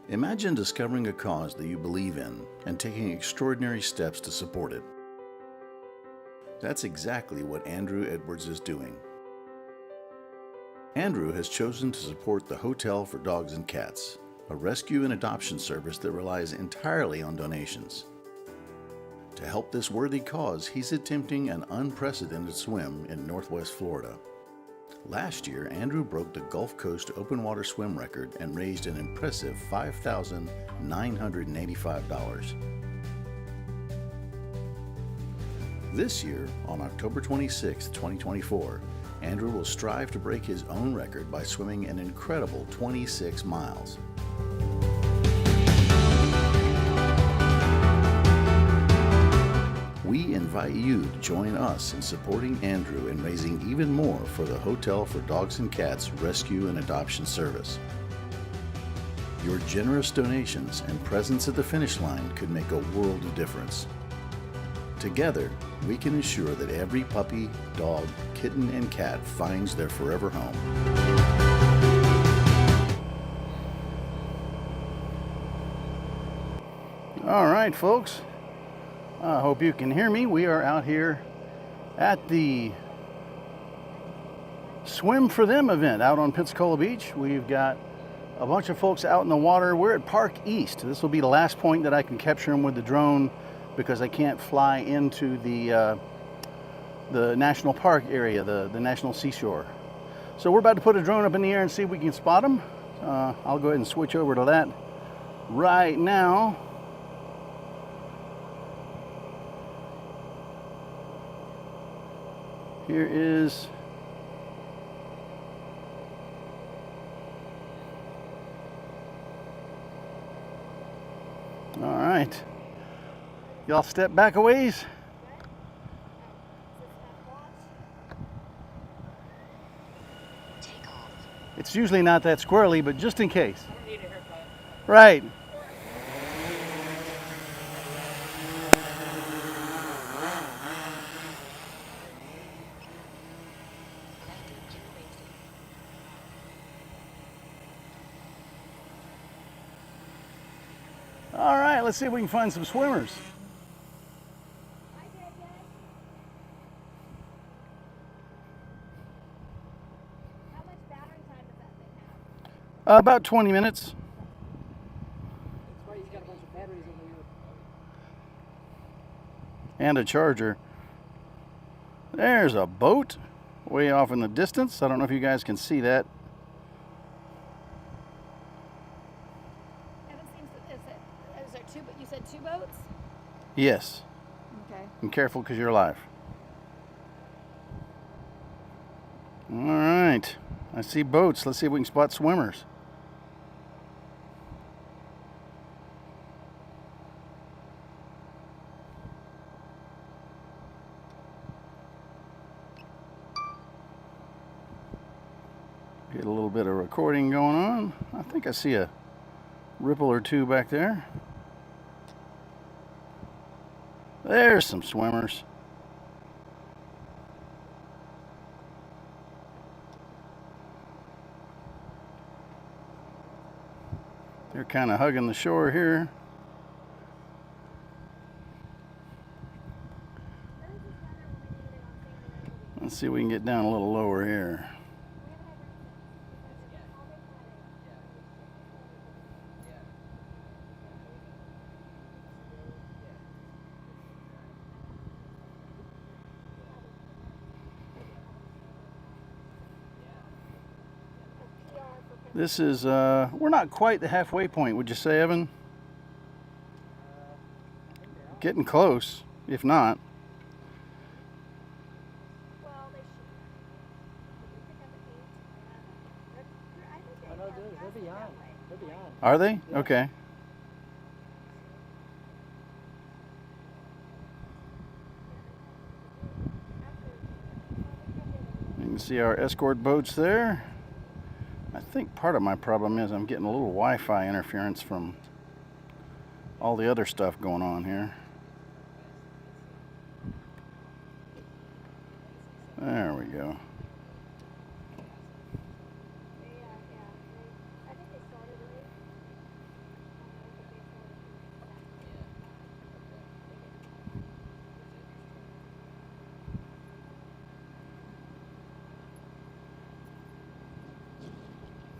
Imagine discovering a cause that you believe in and taking extraordinary steps to support it. That's exactly what Andrew Edwards is doing. Andrew has chosen to support the Hotel for Dogs and Cats, a rescue and adoption service that relies entirely on donations. To help this worthy cause, he's attempting an unprecedented swim in Northwest Florida. Last year, Andrew broke the Gulf Coast open water swim record and raised an impressive $5,985. This year, on October 26, 2024, Andrew will strive to break his own record by swimming an incredible 26 miles. We invite you to join us in supporting Andrew and raising even more for the Hotel for Dogs and Cats Rescue and Adoption Service. Your generous donations and presence at the finish line could make a world of difference. Together, we can ensure that every puppy, dog, kitten, and cat finds their forever home. All right, folks. I hope you can hear me. We are out here at the Swim for Them event out on Pensacola Beach. We've got a bunch of folks out in the water. We're at Park East. This will be the last point that I can capture them with the drone because I can't fly into the national park area, the national seashore. So we're about to put a drone up in the air and see if we can spot them. I'll go ahead and switch over to that right now. Here is all right. Y'all step back a ways. It's usually not that squirrely, but just in case. I don't need a haircut. Right. All right, let's see if we can find some swimmers. How much battery time does that thing have? About 20 minutes. That's why he's got a bunch of batteries over here. And a charger. There's a boat way off in the distance. I don't know if you guys can see that. Is there two? You said two boats? Yes. Okay. And careful because you're alive. All right. I see boats. Let's see if we can spot swimmers. Get a little bit of recording going on. I think I see a ripple or two back there. There's some swimmers. They're kind of hugging the shore here. Let's see if we can get down a little lower here. This is, we're not quite the halfway point, would you say, Evan? Getting close, if not. Well, they should. Oh, no, they're beyond. They're beyond. Are they? Okay. You can see our escort boats there. I think part of my problem is I'm getting a little Wi-Fi interference from all the other stuff going on here. There we go.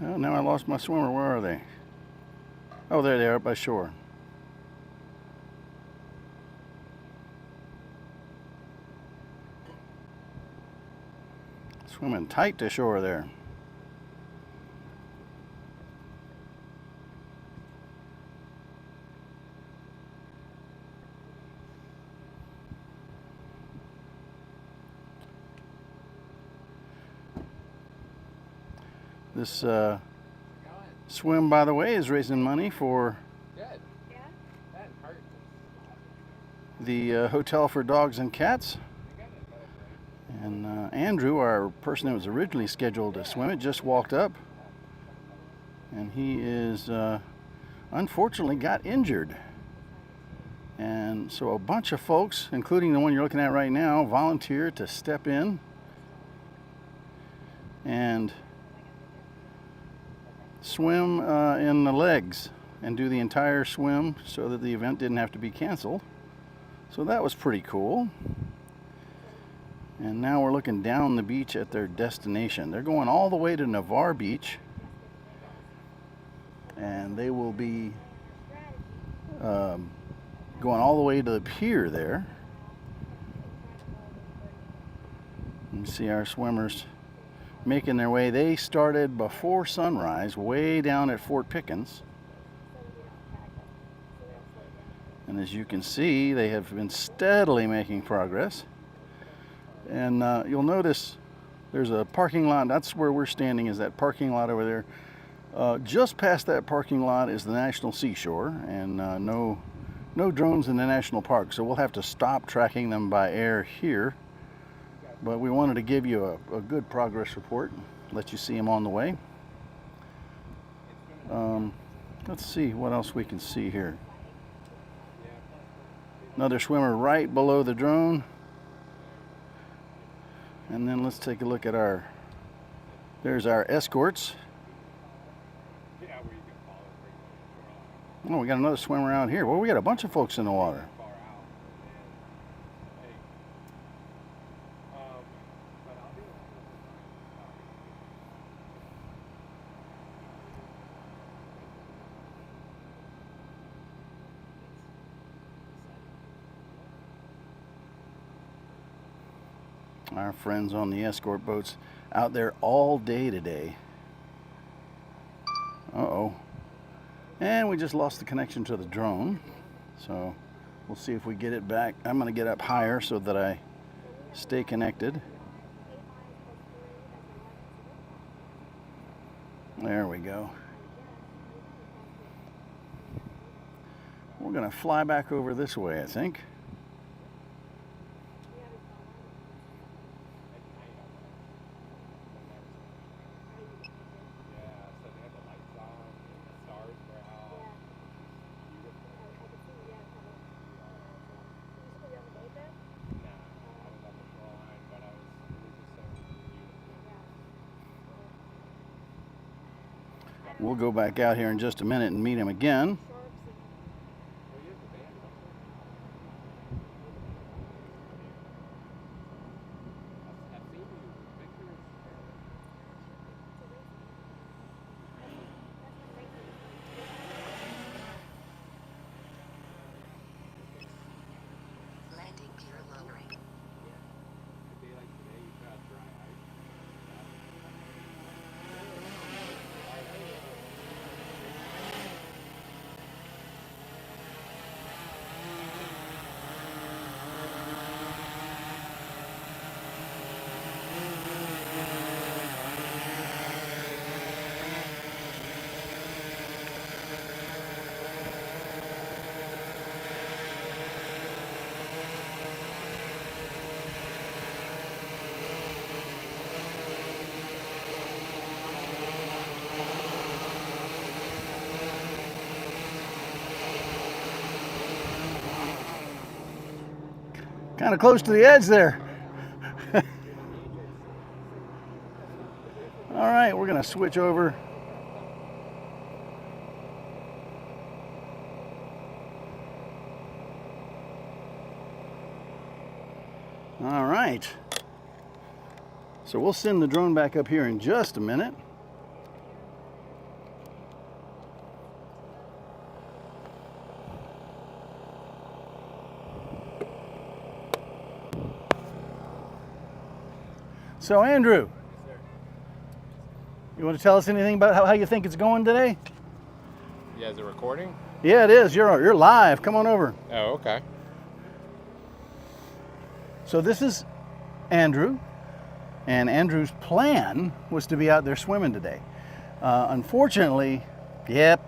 Oh, now I lost my swimmer. Where are they? Oh, there they are, up by shore. Swimming tight to shore there. This swim, by the way, is raising money for the Hotel for Dogs and Cats. And Andrew, our person that was originally scheduled to swim it, just walked up. And he is, unfortunately, got injured. And so a bunch of folks, including the one you're looking at right now, volunteered to step in and swim in the legs and do the entire swim so that the event didn't have to be canceled. So that was pretty cool. And now we're looking down the beach at their destination. They're going all the way to Navarre Beach, and they will be going all the way to the pier there. You see our swimmers making their way. They started before sunrise way down at Fort Pickens. And as you can see, they have been steadily making progress. And you'll notice there's a parking lot. That's where we're standing, is that parking lot over there. Just past that parking lot is the National Seashore, and no drones in the national park. So we'll have to stop tracking them by air here. But we wanted to give you a good progress report, let you see them on the way. Let's see what else we can see here. Another swimmer right below the drone. And then let's take a look at there's our escorts. Oh, we got another swimmer out here. Well, we got a bunch of folks in the water. Our friends on the escort boats out there all day today. Uh-oh. And we just lost the connection to the drone. So we'll see if we get it back. I'm going to get up higher so that I stay connected. There we go. We're going to fly back over this way, I think. We'll go back out here in just a minute and meet him again. Kind of close to the edge there. All right, we're going to switch over. All right. So we'll send the drone back up here in just a minute. So Andrew, you want to tell us anything about how you think it's going today? Yeah, is it recording? Yeah, it is. You're live. Come on over. Oh, okay. So this is Andrew, and Andrew's plan was to be out there swimming today. Unfortunately, yep,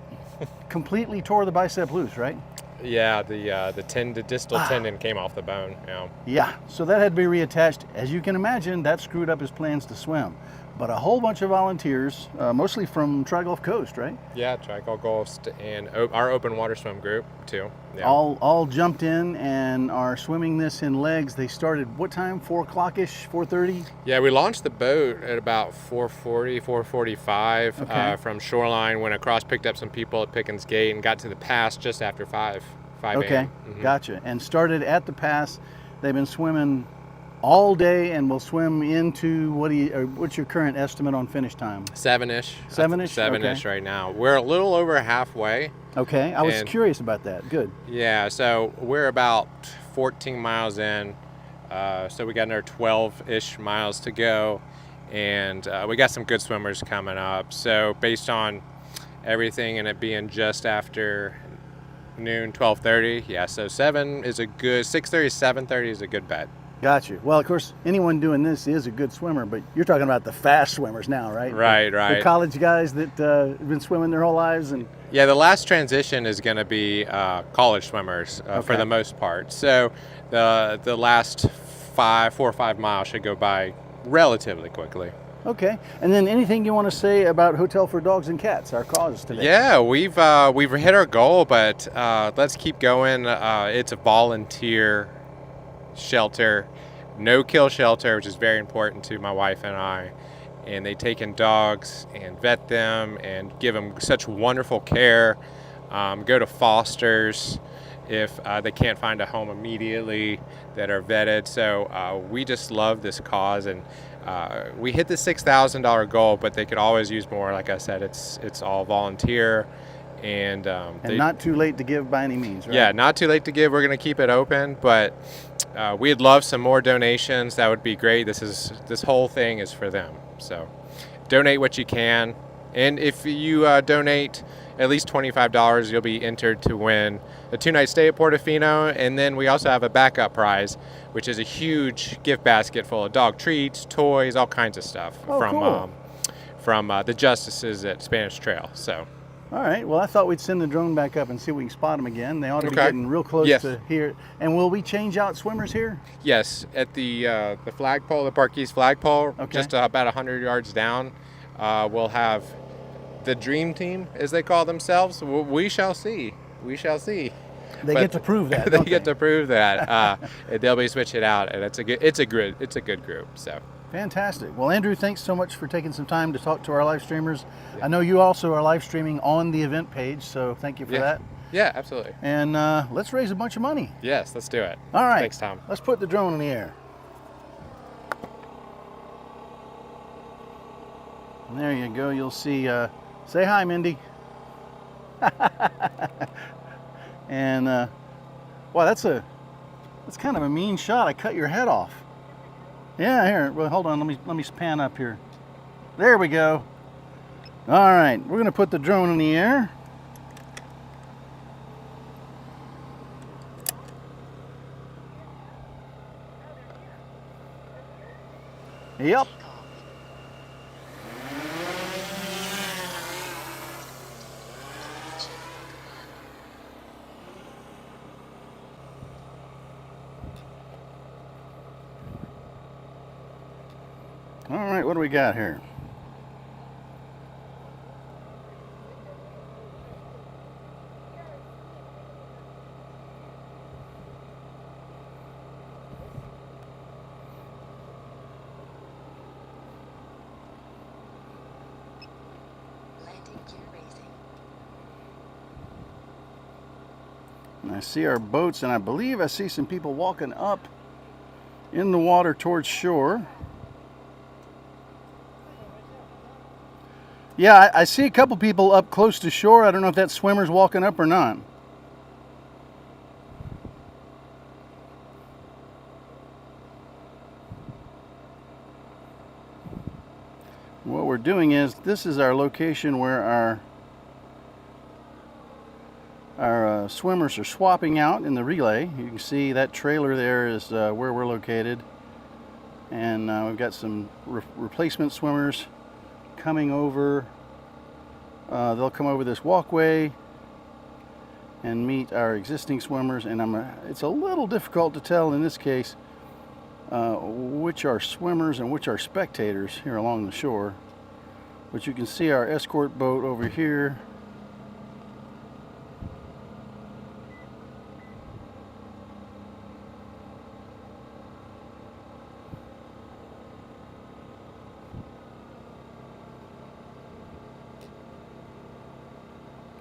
completely tore the bicep loose, right? Yeah, the distal tendon came off the bone. Yeah. Yeah, so that had to be reattached. As you can imagine, that screwed up his plans to swim. But a whole bunch of volunteers, mostly from Tri-Gulf Coast, right? Yeah, Tri-Gulf Coast and our open water swim group too. Yeah. All jumped in and are swimming this in legs. They started what time? 4 o'clock-ish, 4:30? Yeah, we launched the boat at about 4:40, 4:45 Okay. from shoreline. Went across, picked up some people at Pickens Gate, and got to the pass just after 5 Okay, a.m. Mhm. gotcha. And started at the pass. They've been swimming all day and will swim into what's your current estimate on finish time? 7-ish. 7-ish? 7-ish right now. We're a little over halfway. Okay, I was And- curious about that. Good. Yeah, so we're about 14 miles in. So we got another 12-ish miles to go. And we got some good swimmers coming up. So based on everything and it being just after noon, 12:30, yeah, so 7 is a good, 6:30, 7:30 is a good bet. Got you. Well, of course, anyone doing this is a good swimmer, but you're talking about the fast swimmers now, right? Right, The right. college guys that have been swimming their whole lives and Yeah, the last transition is going to be college swimmers for Okay. the most part. So the last 4 or 5 miles should go by relatively quickly. okay. And then anything you want to say about Hotel for Dogs and Cats, our cause today? Yeah, we've hit our goal, but let's keep going. It's a volunteer shelter, no-kill shelter, which is very important to my wife and I. And they take in dogs and vet them and give them such wonderful care. Go to fosters if they can't find a home immediately that are vetted. So we just love this cause, and we hit the $6,000 goal, but they could always use more. Like I said, it's all volunteer, and And not too late to give by any means, right? yeah, not too late to give. We're going to keep it open, but we'd love some more donations. That would be great. This whole thing is for them. So donate what you can. And if you donate at least $25, you'll be entered to win a 2-night stay at Portofino. And then we also have a backup prize, which is a huge gift basket full of dog treats, toys, all kinds of stuff Oh, cool. from the justices at Spanish Trail. So. All right. Well, I thought we'd send the drone back up and see if we can spot them again. They ought to be Okay. getting real close Yes. to here. And will we change out swimmers here? Yes, at the flagpole, the Park East flagpole, Okay. just about 100 yards down, we'll have the Dream Team, as they call themselves. We shall see. We shall see. They But get to prove that. they don't get to prove that. They'll be switching out, and it's a good group. So. Fantastic. Well, Andrew, thanks so much for taking some time to talk to our live streamers. I know you also are live streaming on the event page, so thank you for that. Yeah, absolutely. And let's raise a bunch of money. Yes, let's do it. All right. Thanks, Tom. Let's put the drone in the air. And there you go. You'll see. Say hi, Mindy. And wow, that's kind of a mean shot. I cut your head off. Yeah, here. Well, hold on. Let me pan up here. There we go. All right, we're gonna put the drone in the air. Yep. All right, what do we got here? And I see our boats, and I believe I see some people walking up in the water towards shore. Yeah, I see a couple people up close to shore. I don't know if that's swimmers walking up or not. What we're doing is, this is our location where our swimmers are swapping out in the relay. You can see that trailer there is where we're located, and we've got some replacement swimmers coming over. They'll come over this walkway and meet our existing swimmers, and it's a little difficult to tell in this case which are swimmers and which are spectators here along the shore. But you can see our escort boat over here.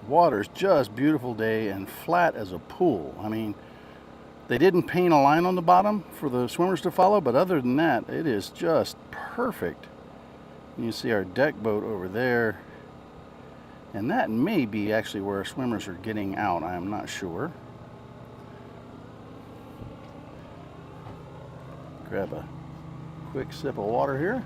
Water's just beautiful day and flat as a pool. I mean, they didn't paint a line on the bottom for the swimmers to follow, but other than that, it is just perfect. And you see our deck boat over there, and that may be actually where our swimmers are getting out. I am not sure. Grab a quick sip of water here.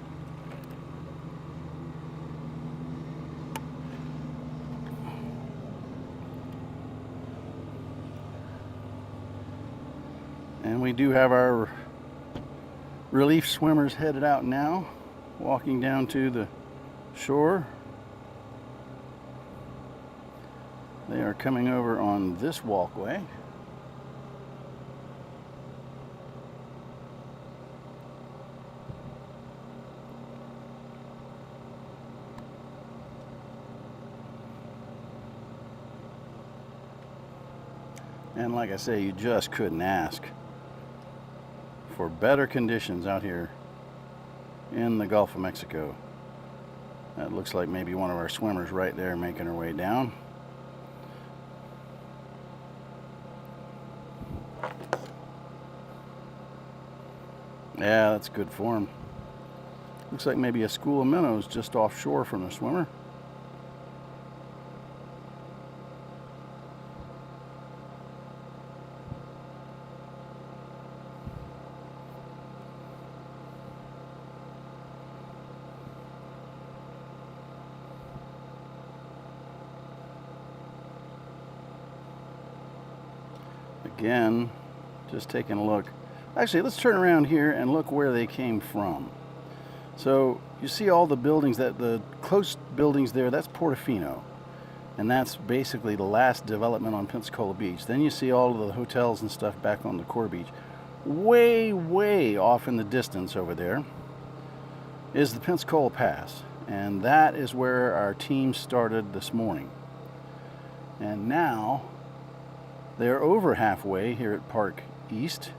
And we do have our relief swimmers headed out now, walking down to the shore. They are coming over on this walkway. And like I say, you just couldn't ask for better conditions out here in the Gulf of Mexico. That looks like maybe one of our swimmers right there making her way down. Yeah, that's good form. Looks like maybe a school of minnows just offshore from the swimmer. Again, just taking a look. Actually, let's turn around here and look where they came from. So you see all the buildings, that the close buildings there, that's Portofino. And that's basically the last development on Pensacola Beach. Then you see all of the hotels and stuff back on the core beach. Way, way off in the distance over there is the Pensacola Pass. And that is where our team started this morning. And now they're over halfway here at Park East.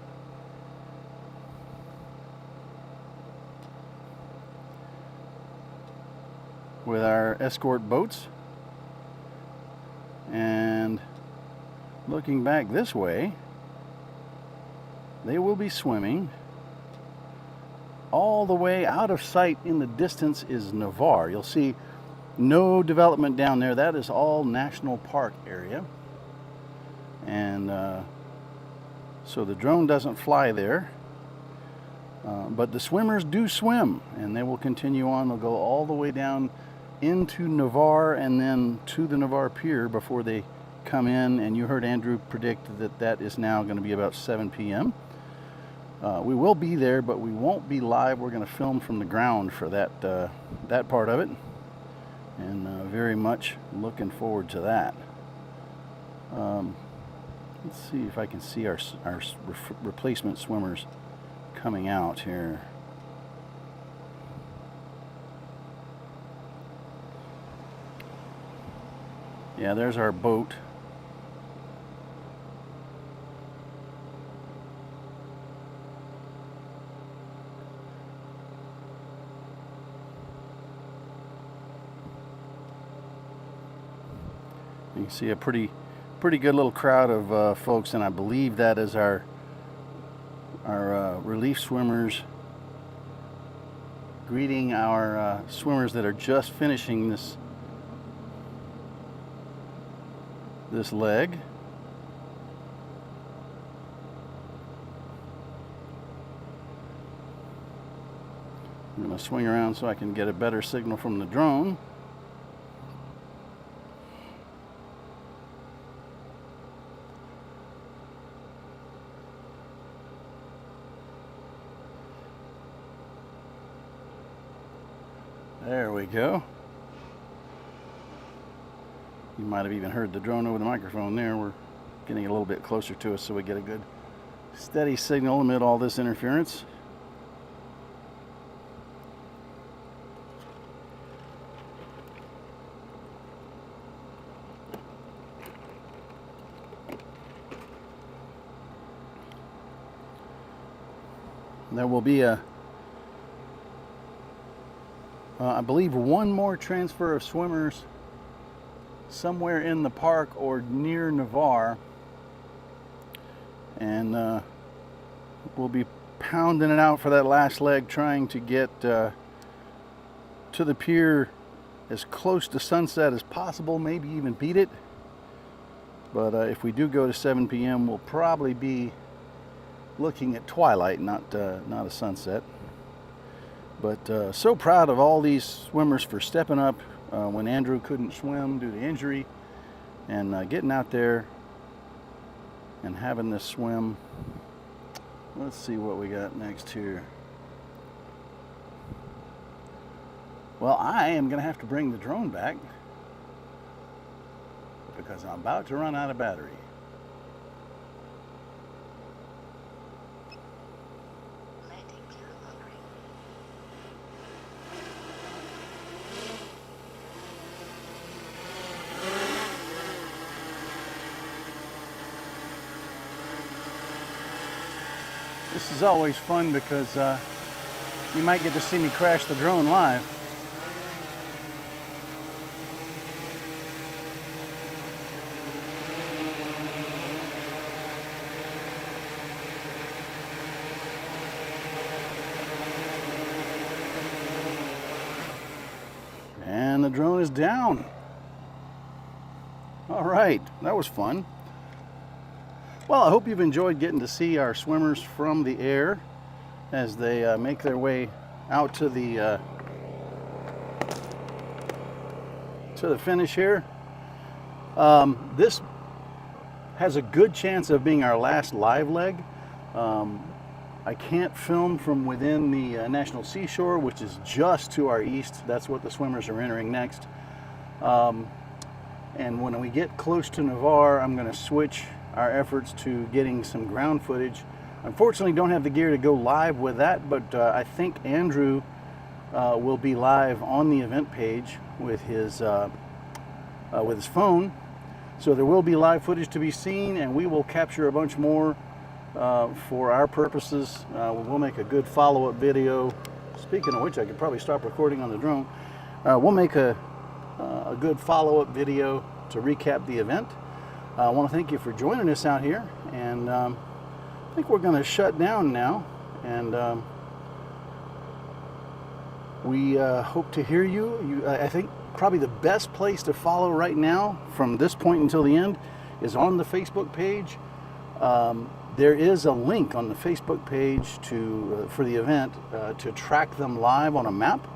With our escort boats. And looking back this way, they will be swimming. All the way out of sight in the distance is Navarre. You'll see no development down there. That is all National Park area. And so the drone doesn't fly there. But the swimmers do swim, and they will continue on. They'll go all the way down into Navarre and then to the Navarre Pier before they come in. And you heard Andrew predict that that is now going to be about 7 p.m. We will be there, but we won't be live. We're going to film from the ground for that part of it, and very much looking forward to that. Let's see if I can see our replacement swimmers coming out here. Yeah, there's our boat. You can see a pretty good little crowd of folks, and I believe that is our relief swimmers greeting our swimmers that are just finishing this leg. I'm going to swing around so I can get a better signal from the drone. There we go. You might have even heard the drone over the microphone there. We're getting a little bit closer to us so we get a good steady signal amid all this interference. There will be I believe one more transfer of swimmers somewhere in the park or near Navarre, and we'll be pounding it out for that last leg, trying to get to the pier as close to sunset as possible, maybe even beat it. But if we do go to 7 p.m., we'll probably be looking at twilight, not a sunset. But so proud of all these swimmers for stepping up when Andrew couldn't swim due to injury, and getting out there and having this swim. Let's see what we got next here. Well, I am going to have to bring the drone back because I'm about to run out of battery. This is always fun because you might get to see me crash the drone live. And the drone is down. All right, that was fun. Well, I hope you've enjoyed getting to see our swimmers from the air as they make their way out to the finish here. This has a good chance of being our last live leg. I can't film from within the National Seashore, which is just to our east. That's what the swimmers are entering next. And when we get close to Navarre, I'm going to switch our efforts to getting some ground footage. Unfortunately, don't have the gear to go live with that, but I think Andrew will be live on the event page with his phone. So there will be live footage to be seen, and we will capture a bunch more for our purposes. We'll make a good follow-up video. Speaking of which, I could probably stop recording on the drone. We'll make a good follow-up video to recap the event. I want to thank you for joining us out here, and I think we're going to shut down now, and we hope to hear you. I think probably the best place to follow right now from this point until the end is on the Facebook page. There is a link on the Facebook page for the event to track them live on a map,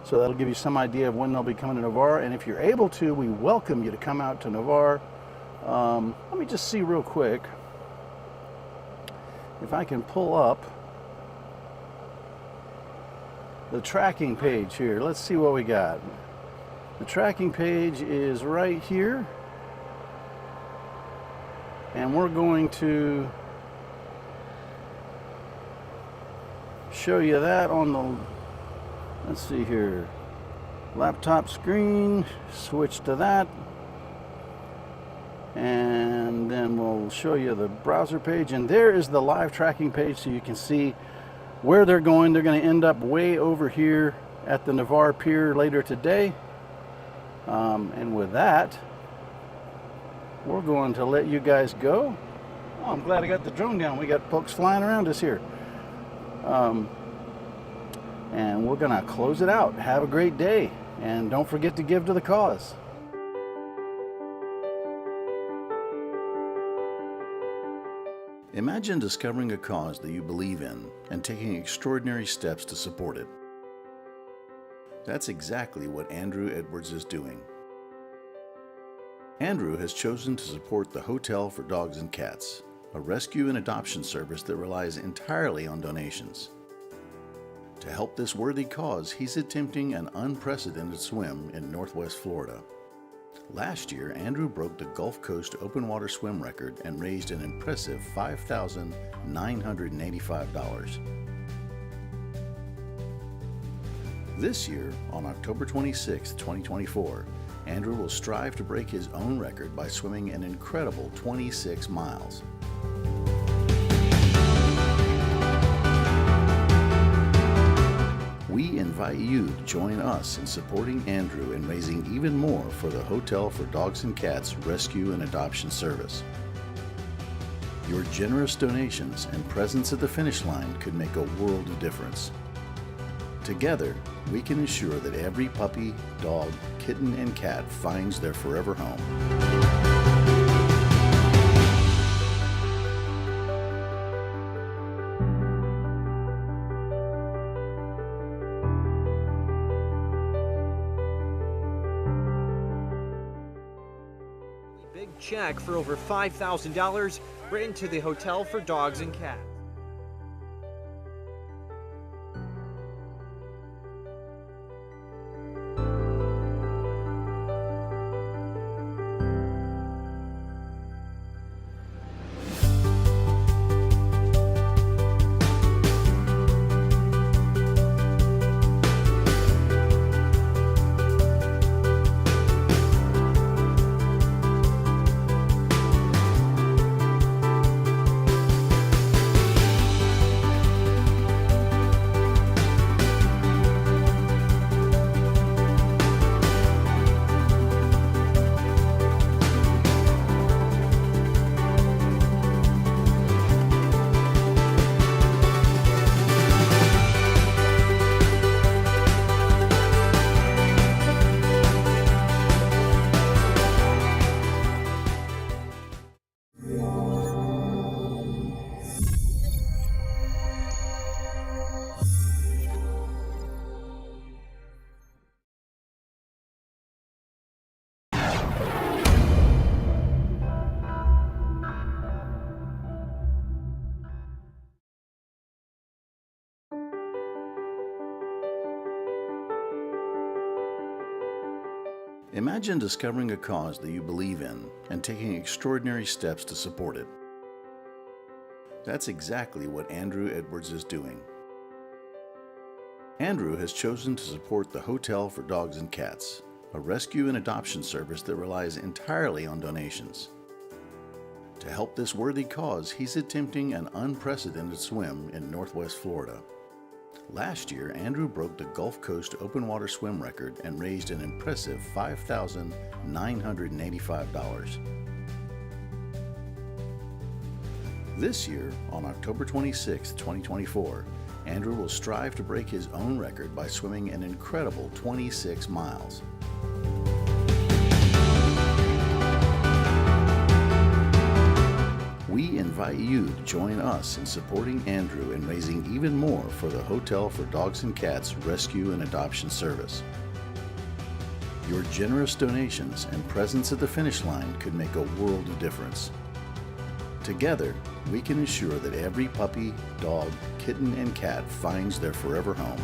so that'll give you some idea of when they'll be coming to Navarre. And if you're able to, we welcome you to come out to Navarre. Let me just see real quick if I can pull up the tracking page here. Let's see what we got. The tracking page is right here, and we're going to show you that on the, let's see here, laptop screen. Switch to that. And then we'll show you the browser page, and there is the live tracking page, so you can see where they're going. They're going to end up way over here at the Navarre Pier later today. And with that, we're going to let you guys go. Oh, I'm glad I got the drone down. We got folks flying around us here. And we're going to close it out. Have a great day, and don't forget to give to the cause. Imagine discovering a cause that you believe in and taking extraordinary steps to support it. That's exactly what Andrew Edwards is doing. Andrew has chosen to support the Hotel for Dogs and Cats, a rescue and adoption service that relies entirely on donations. To help this worthy cause, he's attempting an unprecedented swim in Northwest Florida. Last year, Andrew broke the Gulf Coast open water swim record and raised an impressive $5,985. This year, on October 26, 2024, Andrew will strive to break his own record by swimming an incredible 26 miles. We invite you to join us in supporting Andrew and raising even more for the Hotel for Dogs and Cats Rescue and Adoption Service. Your generous donations and presence at the finish line could make a world of difference. Together, we can ensure that every puppy, dog, kitten, and cat finds their forever home. Big check for over $5,000 written to the Hotel for Dogs and Cats. Imagine discovering a cause that you believe in and taking extraordinary steps to support it. That's exactly what Andrew Edwards is doing. Andrew has chosen to support the Hotel for Dogs and Cats, a rescue and adoption service that relies entirely on donations. To help this worthy cause, he's attempting an unprecedented swim in Northwest Florida. Last year, Andrew broke the Gulf Coast open water swim record and raised an impressive $5,985. This year, on October 26, 2024, Andrew will strive to break his own record by swimming an incredible 26 miles. We invite you to join us in supporting Andrew and raising even more for the Hotel for Dogs and Cats Rescue and Adoption Service. Your generous donations and presence at the finish line could make a world of difference. Together, we can ensure that every puppy, dog, kitten, and cat finds their forever home.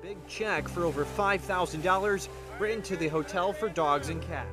Big check for over $5,000 written to the Hotel for Dogs and Cats.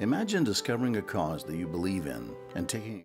Imagine discovering a cause that you believe in and taking